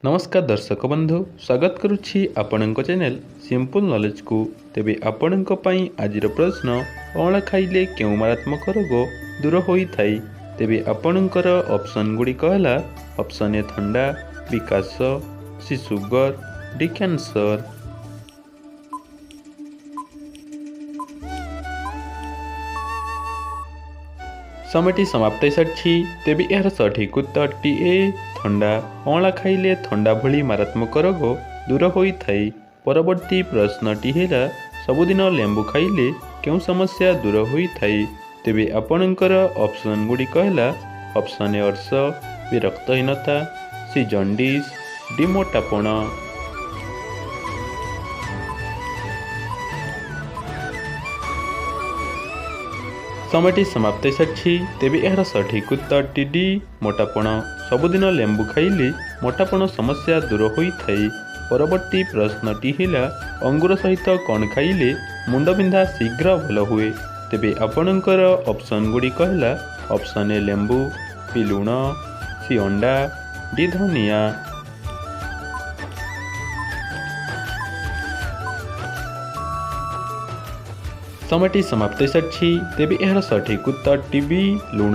नमस्कार दर्शक बंधु स्वागत करुछि आपणक चैनल सिंपल नॉलेज को। तेबे आपणक पई आजिर प्रश्न अँला खाइले केउ मारात्मक रोग दूर होई थाई। तेबे आपणकर ऑप्शन गुडी कहला ऑप्शन ए ठंडा, बी काश, सी सुगर, डी कैंसर। समयटी समाप्त होइसारिछि। तेबे यार सठिक उत्तर टी ए ठंडा। अँला खाइले ठंडा भली मारात्मक रोग दूर होई थाई। परवर्ती प्रश्नटी हेला सबुदिन लेंबू खाइले केउ समस्या दूर होई थाई। तेबे आपणकर ऑप्शन गुडी कहला ऑप्शन ए अर्श, बी रक्तहीनता, सी जंडिस, डी मोटापण। समयटी समाप्त होइसारिछि। तेबे यार सठिक उत्तर टी डी मोटापण। सबुदिन लेंबू खाइले मोटापण समस्या दूर होई थाई। परवर्ती प्रश्नटी हेला अंगूर सहित कौन खाइले मुंडबिंधा शीघ्र भल हुए। तेबे आपणकर ऑप्शन गुडी कहला ऑप्शन ए लेंबू, बी लुण, सी अंडा, डी धनिया। समयटी समाप्त होइसारिछि। तेबे यार सठिक उत्तर टी बी लुण।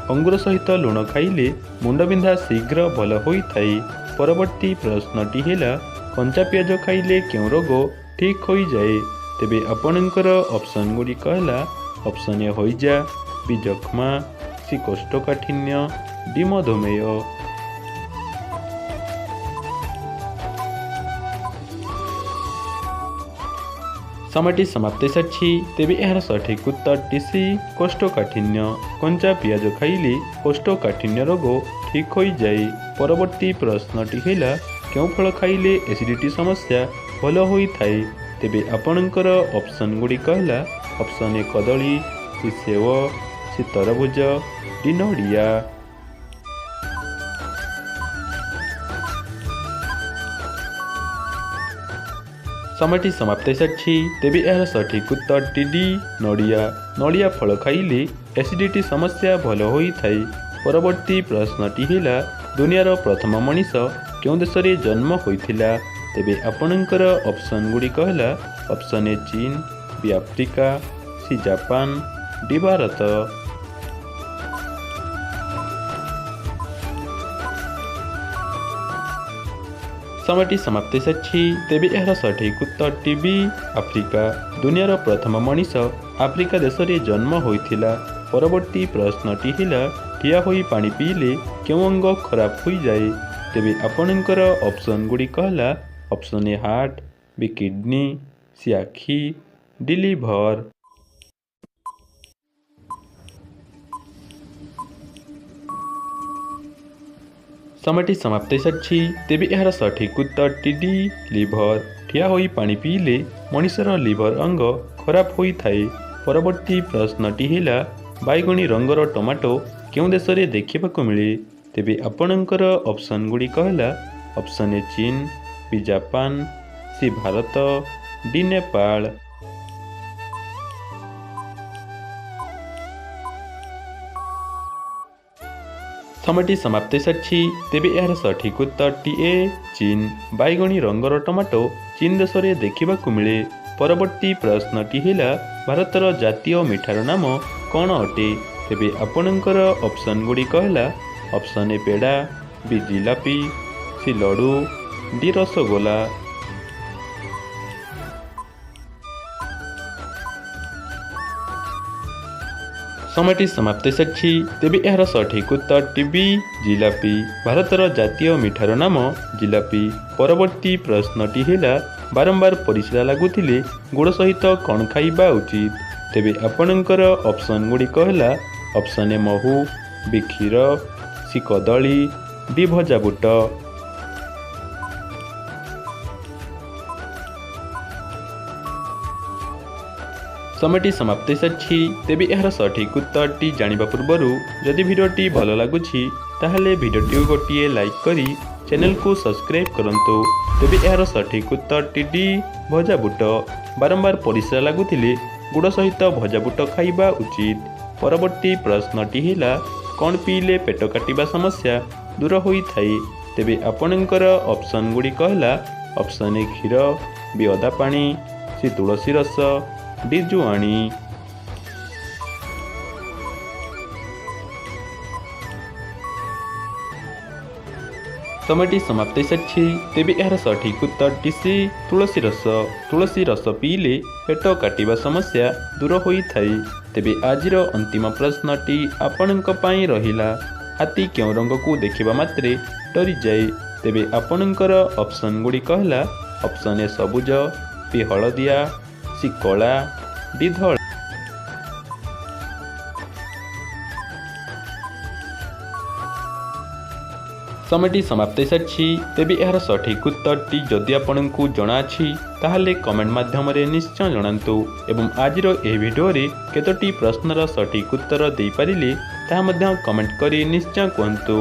अंगूर सहित लुण खाइले मुंडबिंधा शीघ्र भल होई थाई। परवर्ती प्रश्नटी हेला कंचा पियाज खाइले केउ रोग ठीक होई जाए। तेबे आपणकर ऑप्शन गुडी कहला ऑप्शन ए होइजा, बी जख्मा, सी कोष्ठकाठिन्य, डी मधुमेह। समयटी समाप्त होइसारिछि। तेबे यार सठिक उत्तर टी सी कोष्ठकाठिन्य। कंचा पियाज खाइले कोष्ठकाठिन्य रोग ठीक होई जाए। परवर्ती प्रश्नटी हेला केउ फल खाइले एसिडिटी समस्या भल होई थाई। तेबे आपणकर ऑप्शन गुडी कहला ऑप्शन ए कदली, सी सेव, सी तरबुज, डी नडिया। समयटी समाप्त होइसारिछि। तेबे यार सठिक उत्तर टी डी नडिया। नडिया फल खाइले एसिडिटी समस्या भल होई थाई। परवर्ती प्रश्नटी हेला दुनियार प्रथम मनीष केउ देश रे जन्म होइथिला। तेबे आपणकर ऑप्शन गुडी कहला ऑप्शन ए चीन, B Africa, C Japan, D Bharat. समयटी समाप्त होइसारिछि। तेबे यार सठिक उत्तर टी बी अफ्रीका। दुनियार प्रथम मनीष अफ्रीका देश रे जन्म होइथिला। परवर्ती प्रश्नटी हेला ठिया होई पानी पीले केउ अंग खराब होई जाए। तेबे आपणकर ऑप्शन गुडी कहला option A heart, B kidney, C आखि, डी लिभर। समयटी समाप्त होइसारिछि। तेबे यार सठिक उत्तर टी डी लिभर। ठिया होई पानी पीले मनीषर लिभर अंग खराब होई थाई। परवर्ती प्रश्नटी हेला बैगणी रंगर टमाटो केउ देश रे देखिबाकू मिले। तेबे आपणकर ऑप्शन गुडी कहला ऑप्शन ए चीन, बी जापान, सी भारत, डी नेपाल। समयटी समाप्त होइसारिछि। तेबे यार सठिक उत्तर टी ए चीन। बैगणी रंगर टमाटो चीन देश रे देखिबाकू मिले। परवर्ती प्रश्नटी हेला भारतर जातीय मिठार नाम कौन अटे। तेबे आपणकर ऑप्शन गुडी कहला option A peda, B jalebi, C laddu, D rasgulla. समयटी समाप्त होइसारिछि। तेबे यार सठिक उत्तर टी बी जिलापी। भारतर जातीय मिठार नाम जिलापी। परवर्ती प्रश्नटी हेला बारंबार परिस्रा लागुथिले गुड़ सहित कौन खाइबा उचित। तेबे आपणकर ऑप्शन गुडी कहला ऑप्शन ए महू, बी क्षीर, सी कदली, डी भजा बुट। समयटी समाप्त होइसारिछि। तेबे यार सठिक उत्तर टी जानिबा पूर्वरु जदि भिडियोटी भल लागुछि ताहले भिडियोटी गोटिए लाइक करी चैनल को सब्सक्राइब करंतु। तेबे यार सठिक उत्तर टी डी भजा बुट। बारंबार परिस्रा लागुथिले गुड़ सहित भजा बुट खाइबा उचित। परवर्ती प्रश्नटी हेला कौन पीले पेट काटिबा समस्या दूर होई थाई। ତେବେ ଆପଣଙ୍କର ଅପସନ୍ ଗୁଡ଼ିକ ହେଲା ଅପସନ୍ ଏ କ୍ଷୀର, ବି ଅଦା ପାଣି, ସି ତୁଳସୀ ରସ, ଡି ଜୁଆଣି। ସମୟଟି ସମାପ୍ତ ହୋଇସାରିଛି। ତେବେ ଏହାର ସଠିକ୍ ଉତ୍ତରଟି ସି ତୁଳସୀ ରସ। ତୁଳସୀ ରସ ପିଇଲେ ପେଟ କାଟିବା ସମସ୍ୟା ଦୂର ହୋଇଥାଏ। ତେବେ ଆଜିର ଅନ୍ତିମ ପ୍ରଶ୍ନଟି ଆପଣଙ୍କ ପାଇଁ ରହିଲା, ହାତୀ କେଉଁ ରଙ୍ଗକୁ ଦେଖିବା ମାତ୍ରେ ଡରିଯାଏ? ତେବେ ଆପଣଙ୍କର ଅପସନ୍ ଗୁଡ଼ିକ ହେଲା ଅପସନ୍ ଏ ସବୁଜ, ବି ହଳଦିଆ, ସି କଳା, ଡି ଧଳା। ସମୟଟି ସମାପ୍ତ ହୋଇସାରିଛି। ତେବେ ଏହାର ସଠିକ୍ ଉତ୍ତରଟି ଯଦି ଆପଣଙ୍କୁ ଜଣାଅଛି ତାହେଲେ କମେଣ୍ଟ ମାଧ୍ୟମରେ ନିଶ୍ଚୟ ଜଣାନ୍ତୁ ଏବଂ ଆଜିର ଏହି ଭିଡ଼ିଓରେ କେତୋଟି ପ୍ରଶ୍ନର ସଠିକ୍ ଉତ୍ତର ଦେଇପାରିଲେ ତାହା ମଧ୍ୟ କମେଣ୍ଟ କରି ନିଶ୍ଚୟ କୁହନ୍ତୁ।